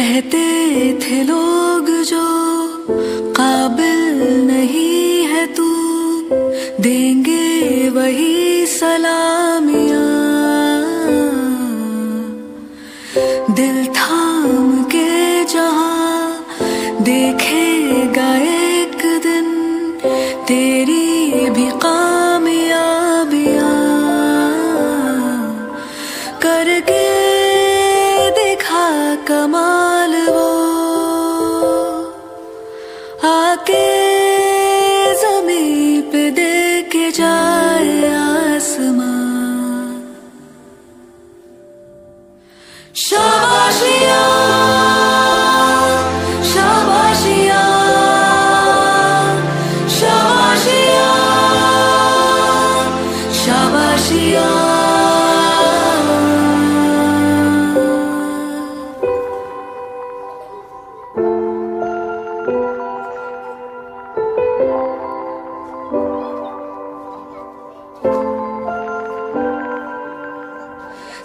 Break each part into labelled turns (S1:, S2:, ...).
S1: कहते थे लोग जो काबिल नहीं है तू, देंगे वही सलामियां। दिल थाम के जहां देखेगा एक दिन तेरी भी कामयाबियां। करके दिखा कमाल वो, आके ज़मीं पे दे के जाए आसमां। शाबाशियां शाबाशियां शाबाशियां शाबाशियां।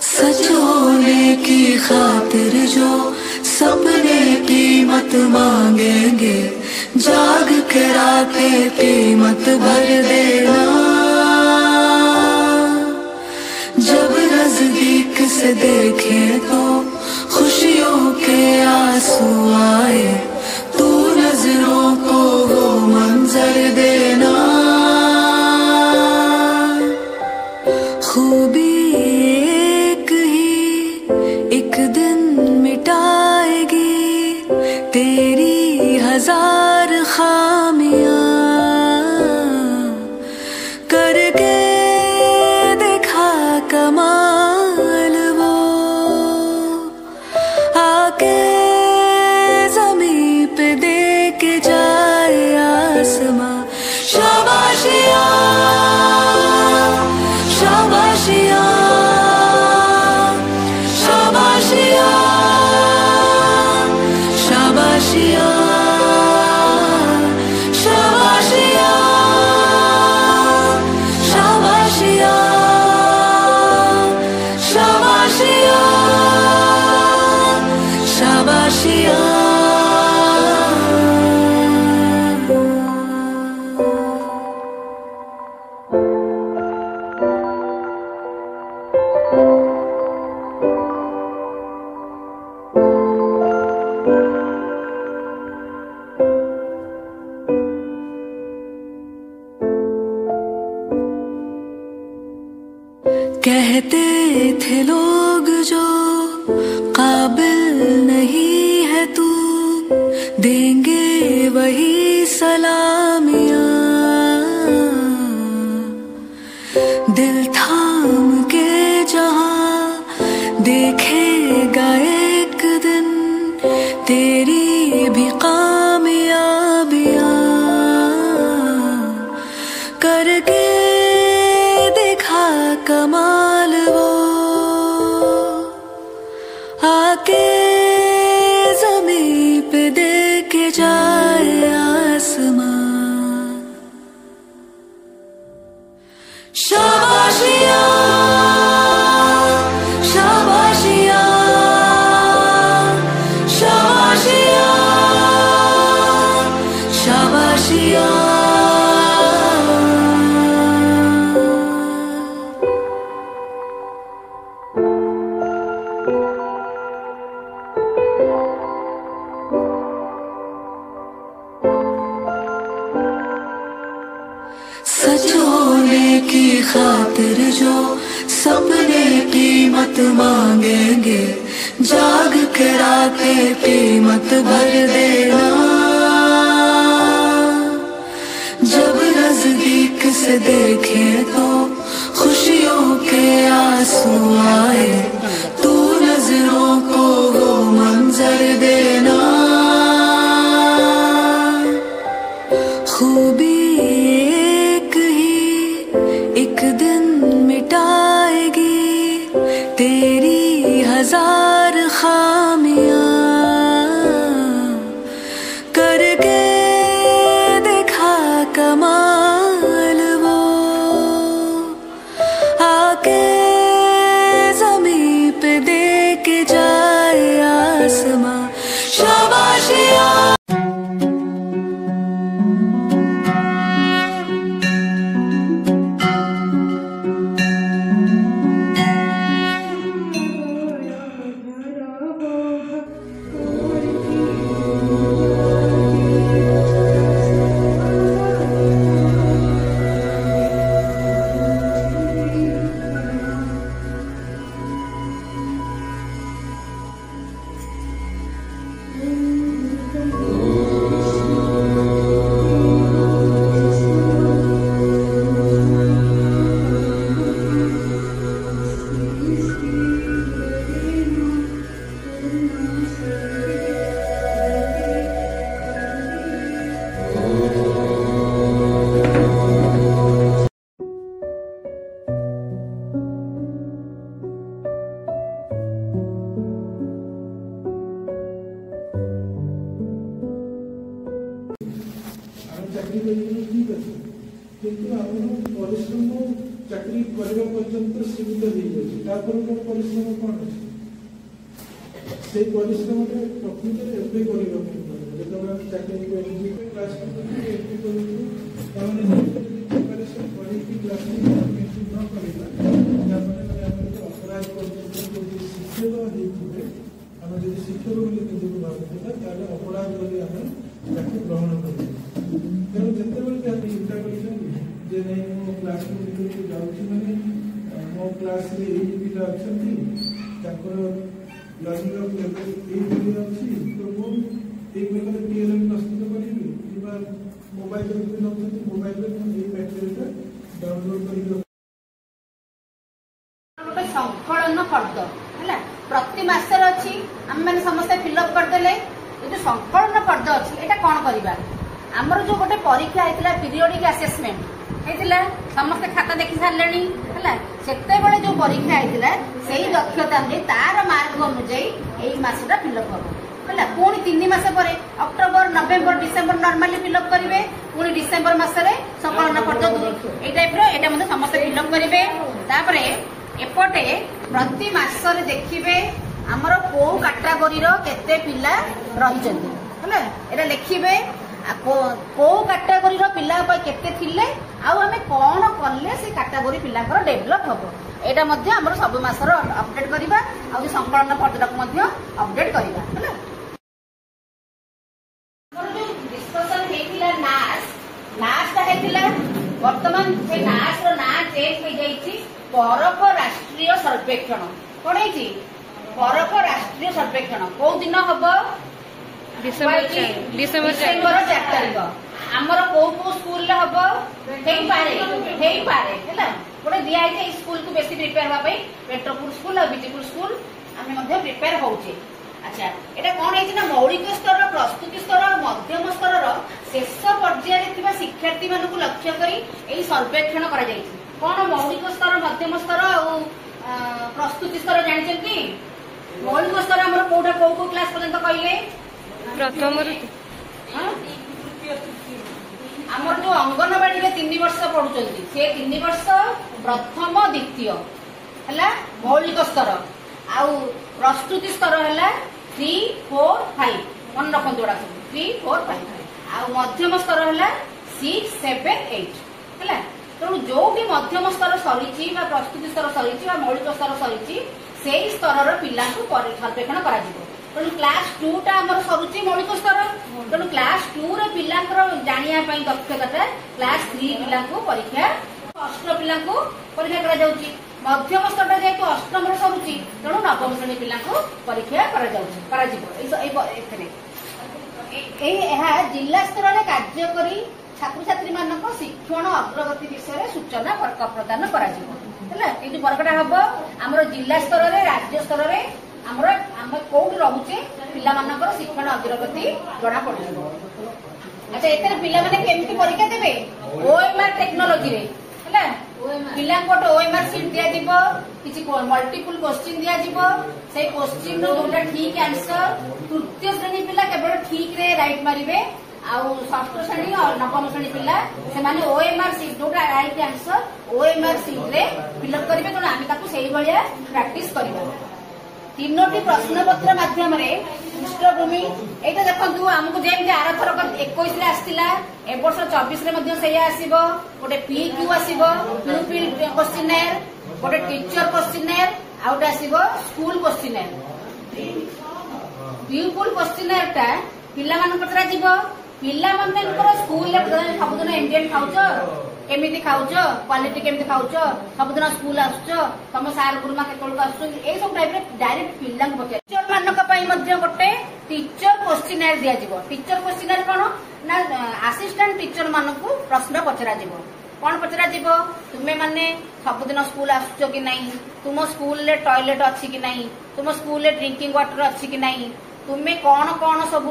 S1: सच होने की खातिर जो सपने कीमत मांगेंगे, जाग के रातें कीमत भर देना। जब नजदीक से देखे तो खुशियों के आंसू आए, तू नजरों को वो मंजर देना। खूबी एक दिन मिटाएगी तेरी हजार खामियां। करके देखा कमाल वो, आके ज़मीं पे दे के जाए आसमां। शाबाशियां शाबाशियां शाबाशियां शाबाशियां शाबाशियां शाबाशियां शाबाशियां शाबाशियां। कहते थे लोग जो काबिल नहीं है तू, देंगे वही सलामियां। दिल थाम के जहां देखेगा एक दिन तेरी भी कामयाबियां। करके दिखा कमाल वो, आके ज़मीं पे दे के जाए आसमां। शाबाशियां शाबाशियां शाबाशियां शाबाशियां। सच होने की खातिर जो सपने कीमत मांगेंगे, जाग के रातें कीमत भर देना। जब नजदीक से देखे तो खुशियों के आंसू आए, तू नजरों को वो मंजर देना। खूबी एक दिन मिटाएगी तेरी हजार खामियां। करके देखा कमाल वो, आके ज़मीं पे दे के जाए आसमां। शाबाशिया।
S2: चाकरी ठीक अच्छे किंतु परिश्रम चाकरी करने पर्यंत सीमित हो परिश्रम कौन अच्छे से परिश्रम प्रकृत जो चाकरी क्लास अपराध शिक्षक आम जब शिक्षक बोली भावुला अपराध बोली आम ग्रहण कर तेणु जिते चिंता कर क्लास जाऊँगी मैंने मो क्लास पिला अच्छा लर्निंग अफ लेवल अच्छी तो मुझे पीएलएम प्रस्तुत करी कि मोबाइल मोबाइल मटेरियल डाउनलोड कर
S3: संकलन फर्द है प्रति मसर अच्छी आम मैंने समस्ते फिलअप करदे जो संकलन फर्द अच्छी यहाँ कौन करवा आमर जो गोटे परीक्षा होता पीरियोडिक असेसमेंट होता समस्ते खाता देखी सारे है से जो परीक्षा होता से दक्षता अनुଯାयी तार मार्क अनुଯାयी यही मसटा फिलअप हम है पुणी 3 मास पर October November December normally fill up करेंगे पुणी डिसेम्बर मसरे संकलन फर्द ये टाइप यहाँ समस्त फिलअप करेंगे एपटे प्रति मासरे देखिए आमर को कैटेगोरी केते पिला रही है लिखे को कैटेगोरी पिला केते थिले आमे कौन कले से कैटेगोरी पिला डेभलप हम यहाँ आम सब मासर अपडेट करवा आ संकलन फर्द अपडेट करवा है बर्तमान से नाच ना चेंज हो जाइए परख राष्ट्रीय सर्वेक्षण कौन है परख राष्ट्रीय सर्वेक्षण कौ दिन हम डिसेम्बर 4 तारीख आमर कौ स्कूल हम गोटे दिखाई स्कूल को बेसी प्रिपेयर हाँपाई पेट्रोपुर स्कूल और विजयपुर स्कूल आम प्रिपेयर होचे। अच्छा यहाँ कौन है मौलिक स्तर प्रस्तुति स्तर और मध्यम स्तर शेष पर्यायर शिक्षार्थी मान लक्ष्य कर सर्वेक्षण कर कौन मौलिक स्तर मध्यम स्तर और प्रस्तुति स्तर जानते मौलिक स्तर आम कौटा कौ क्लास पर्यंत कहले प्रथम आमर जो अंगनवाड़ी 3 वर्ष पढ़ुं से 3 वर्ष प्रथम द्वितीय है मौलिक स्तर आउ प्रस्तुति स्तर है 3, 4, 5 मन रखु जोड़ा सब 3, 4, 5 आउ मध्यम स्तर है 6, 7, 8 है तेणु जो भी मध्यम स्तर सरी प्रस्तुति स्तर सरी मौलिक स्तर सरी से स्तर पिला सर्वेक्षण कर तेणु क्लास 2 टा आम सरुचि मौलिक स्तर तेणु क्लास 2 रे पिला जानापी दक्षता क्लास 3 पिला परीक्षा अष्ट पिला परीक्षा कर मध्यम स्तर जेहेतु अष्टम सरुचि तेणु नवम श्रेणी पिला परीक्षा जिला स्तर में कार्यकारी छात्र छात्री मान शिक्षण अग्रगति विषय सूचना प्रदान कर वर्गटा हम आम जिला स्तर में राज्य स्तर में आम कौट रोचे पिला शिक्षण अग्रगति जना पड़। अच्छा एथेर पिला माने केमती परीक्षा देबे ओएमआर टेक्नोलॉजी रे है पिला गोटे ओएमआर सीट दिया दिबो किछि मल्टीपल क्वेश्चन दिया दिबो से क्वेश्चन रो जोटा ठीक आंसर तृतीय श्रेणी पिला केवल ठीक रे राइट मारिबे आउ षष्ठ श्रेणी और नवम श्रेणी पिला से माने ओएमआर सीट जोटा राइट आंसर ओएमआर सीट रे फिलअप करिवे तो आमी ताकू सेही भलिया प्रैक्टिस करिबा। 3टी प्रश्न पत्र माध्यम पृष्ठभूमि एटा देखंतु हमको जेमति आरथर 21 रे आस्तिला ए वर्ष 24 रे मध्ये सेया आसीबो गोटे पीक्यू आसीबो प्यूपिल क्वेश्चनर गोटे टीचर क्वेश्चनर आउट आसीबो स्कूल क्वेश्चनर प्यूपिल क्वेश्चनर टा पिला मान पचरा जीवो पिला मानकर स्कूल रे सबदिन इंडियन खाउचो केमिति खाउचो क्वालिटी केमिति खाउचो सबदिन स्कूल आसुचो तम सार गुरुमा केतोल आसुचो ए सब टाइप रे डायरेक्ट पिला को पचरा टीचर मानक पई मध्ये गोटे टीचर क्वेश्चनर दिया जीवो टीचर क्वेश्चनर कोन ना असिस्टेंट टीचर मानकू प्रश्न पचरा जीवो कौन पचरा जीवो तुमे माने सबदिन स्कूल आसुचो कि नहीं तुम स्कूल रे टॉयलेट अछि कि नहीं तुम स्कूल रे ड्रिंकिंग वाटर अछि कि नहीं तुम्हें कौन कौन सब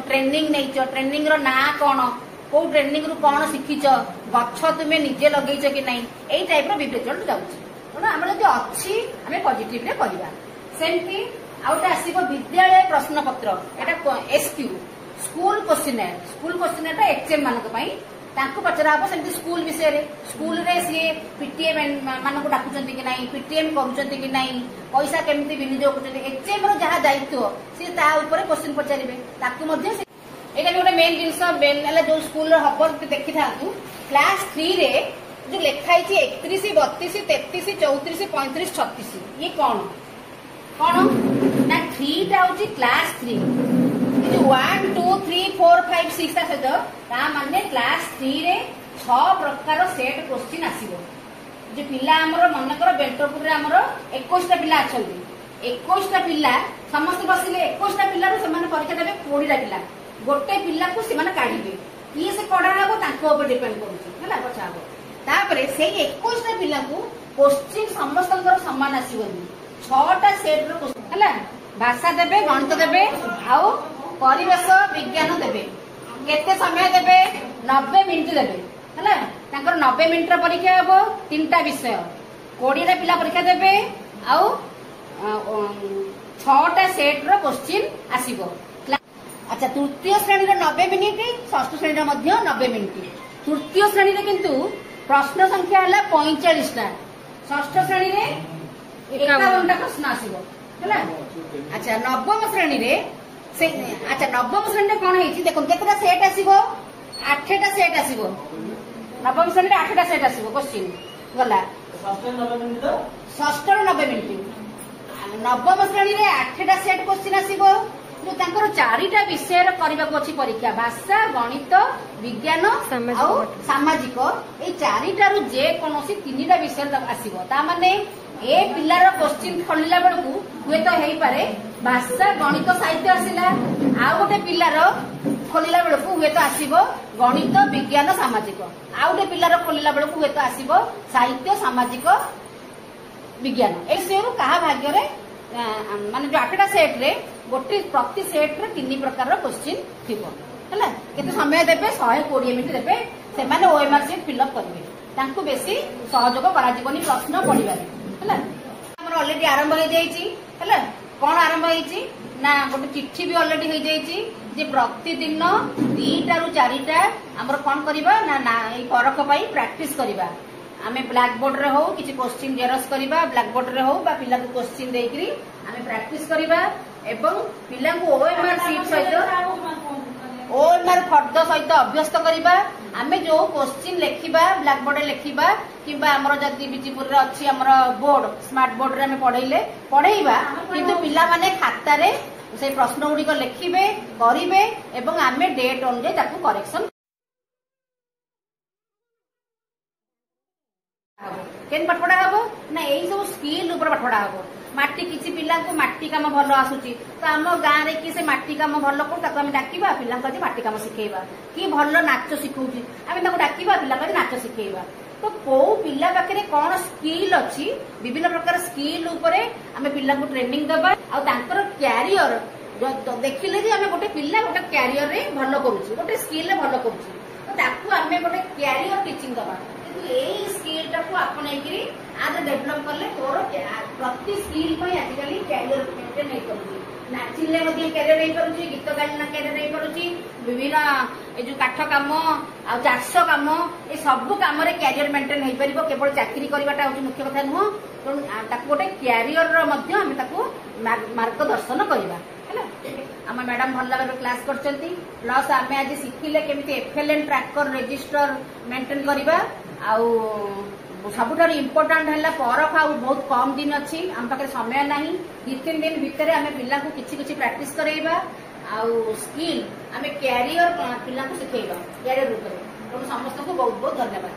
S3: ट्रेनिंग नहीं ट्रेनिंग रो ना कौन को ट्रेनिंग रु कौन शिखिच गछ तुम्हें निजे लगेच कि नहीं यही टाइप रिजल्ट जाऊँ आम जब अच्छी आम पॉजिटिव रे करवा सेमती आउटे आसो विद्यालय प्रश्न पत्र एटा एसक्यू स्कूल क्वेश्चनर एचएम मानक पचरा हम सेमती स्कूल विषय रे स्कूल रे सी पीटीएम मानक डाकुचंती कि नहीं पीटीएम करूचंती कि नहीं पैसा केमिति विनियोग करचंती एचएम रो जहा दायित्व सी ता ऊपर क्वेश्चन पचारिबे ताकू मध्ये एटा गोटे मेन जिंस बेनला जो स्कूल रो हबर देखि थांतु क्लास 3 रे जो लिखाई छी 31 32 33 34 35 36 ये कौन ना 3 टा होची क्लास 3 जो 1 2 3 4 5 6 ता सहित ता माने क्लास 3 रे 6 प्रकार सेट क्वेश्चन आसीबो जे पिला हमर मनकर बेंटरपुर रे हमर 21 टा पिला अछंती 21 टा पिला समस्त बसिले 21 टा पिला रो समान परीक्षा देबे 20 टा पिला गोटे पिला को से माने काढिबे किए से कढा हबो तांको ऊपर डिपेंड करूची हला पछा हबो तापरे सेही 21 टा पिला को क्वेश्चन समस्तकर समान आसीबोनी 6 टा सेट रो क्वेश्चन हला भाषा देबे गणित देबे आउ परिवेश विज्ञान देबे केते समय देबे 90 मिनिट देबे हला तांकर 90 मिनिट रो परीक्षा हबो 3 टा विषय 20 टा पिला परीक्षा देबे आउ 6 टा सेट रो क्वेश्चन आसीबो अच्छा तृतीय श्रेणी 90 मिनिट षष्ठ श्रेणी 90 मिनिट तृतीय श्रेणी रे किंतु प्रश्न संख्या है 45 टा षष्ठ श्रेणी रे 51 टा प्रश्न आसीबो हला अच्छा नवम श्रेणी रे से अच्छा नवम श्रेणी रे कोन हेची देखो केतरा सेट आसीबो 8 टा सेट आसीबो नवम श्रेणी रे 8 टा सेट आसीबो क्वेश्चन गला षष्ठ 90 मिनिट नवम श्रेणी रे 8 टा सेट क्वेश्चन आसीबो जो तांकर 4टा विषय रे करबा को अछि परीक्षा भाषा गणित विज्ञान और सामाजिक ए 4टा रु जे कोनोसी 3टा विषय आसीबो ता माने ए पिल्लार क्वेश्चन खोलिला बेलकू हुए तो हेई पारे भाषा गणित साहित्य आसीला आ गोटे पिल्लार खोलिला बेलकू हुए तो आसीबो गणित विज्ञान सामाजिक आ गोटे पिल्लार खोलिला बेलकू हुए तो आसीबो साहित्य सामाजिक विज्ञान ए सेरु कहा भाग्य रे माने जो 8टा सेट रे गोटे प्रति सेट रे 3 प्रकार क्वेश्चन थिबो हला केते समय देबे 120 मिनिट देबे से माने ओएमआर शीट फिल अप करबे तांको बेसी सहयोग करा जीवनी प्रश्न पढिबारे हला हमर ऑलरेडी आरंभ हो जाईची हला कोन आरंभ होईची ना गोटे चिट्ठी भी ऑलरेडी हो जाईची जे प्रतिदिन 2टा रु 4टा हमर कोन करबा ना ए परख पई प्रैक्टिस करबा आमे ब्लैक बोर्ड रे हो किछि क्वेश्चन जेरस करबा ब्लैक बोर्ड रे हो बा पिला को क्वेश्चन देकरी आमे प्रैक्टिस करबा एवं पिला को ओएमआर शीट सहित ओएमआर फर्द सहित अभ्यस्त करबा आमे जो क्वेश्चन लेखिबा ब्लैक बोर्ड रे लेखिबा किबा हमर जति बिजीपुर रे अछि हमर बोर्ड स्मार्ट बोर्ड रे आमे पढेइबा किंतु पिला माने खाता रे से प्रश्न गुडी को लेखिबे करिवे एवं आमे डेट अनुसार ताकू करेक्शन केन पाठपढ़ा हम ना यही सब स्किल ऊपर पाठपढ़ा हम माटी किसी पिला को माटी काम भल आसुची तो आम गाँव रे कि से माटी काम भल कर डाकिबा पिला माटी काम शिखेबा कि भल नाच शिखौची आम डाकिबा पिला नाच शिखेबा तो को पिला पाखे कौन स्किल अच्छी विभिन्न प्रकार स्किल उपरे आम पिला को ट्रेनिंग दबा आ क्यारियर देखिले जे आम गोटे पिला गोटे क्यारियर रे भल करूची गोटे स्किल रे भल करूची तो ताकू आम गोटे क्यारियर टीचिंग दबा यही स्किल टाकू आपणेकरी आज डेभलप कले तोर प्रति स्किल पई आजिकली कैरियर मेंटेन नहीं करूची नाचिले मध्ये कैरियर नहीं करूची गीत गाइना कैरियर नहीं करूची विभिन्न ए जो काठ काम आ चाष काम ए सब काम रे कैरियर मेंटेन होई परिबो केवल चाकरी करबाटा होची मुख्य कथा नुह तो ताकू गोटे कैरियर रो मध्ये हम ताकू मार्गदर्शन करबा हैला। आम मैडम भल भाव क्लास करछंती प्लस आम आज शिखिले केमिति एफएलएन ट्रैकर रजिस्टर मेंटेन करबा आउ सबुठार इम्पोर्टाट है परख आ बहुत कम दिन अच्छी आम पाखे समय ना 2-3 दिन भितर आम पिला किसी प्राक्ट करवा आउ स्किल आम क्यारियर पिला शिखेबा क्यारियर रूप में समस्त को बहुत बहुत धन्यवाद।